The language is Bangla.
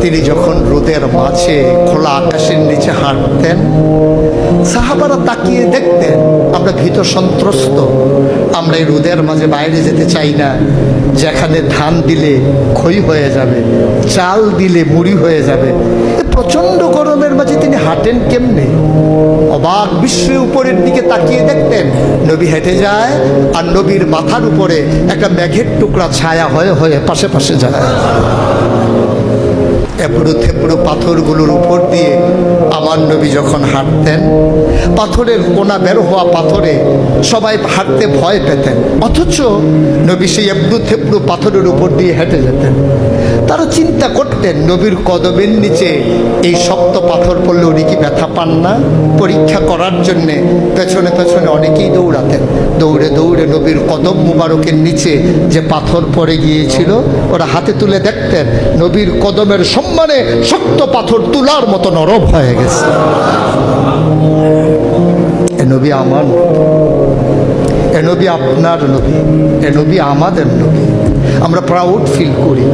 তিনি যখন রোদের মাঝে খোলা আকাশের নিচে হাঁটতেন, সাহাবারা তাকিয়ে দেখতেন আমরা ভীত সন্ত্রস্ত, আমরা এই রোদের মাঝে বাইরে যেতে চাই না, যেখানে ধান দিলে ক্ষয় হয়ে যাবে, চাল দিলে মুড়ি হয়ে যাবে। প্রচণ্ড গরমের মাঝে তিনি হাঁটেন কেমনে? অবাক বিশ্বের উপরের দিকে তাকিয়ে দেখতেন নবী হেঁটে যায়, আর নবীর মাথার উপরে একটা মেঘের টুকরা ছায়া হয়ে হয়ে পাশে পাশে যায়। এবড়ো থেবড়ো পাথরগুলোর উপর দিয়ে আমার নবী যখন হাঁটতেন, পাথরের কোনা বের হওয়া পাথরে সবাই হাঁটতে ভয় পেতেন, অথচ নবী সেই এবড়ো থেবড়ো পাথরের উপর দিয়ে হেঁটে যেতেন। তারা চিন্তা করতেন নবীর কদমের নিচে এই শক্ত পাথর পড়লে উনি কি ব্যথা পান না? পরীক্ষা করার জন্যে পেছনে পেছনে অনেকেই দৌড়াতেন। দৌড়ে দৌড়ে নবীর কদম মুবারকের নিচে যে পাথর পড়ে গিয়েছিল ওরা হাতে তুলে দেখতেন নবীর কদমের সম্মানে শক্ত পাথর তুলার মতো নরম হয়ে গেছে। এ নবী আমার, এ নবী আপনার নবী, এ নবী আমাদের নবী। আমরা প্রাউড ফিল করি।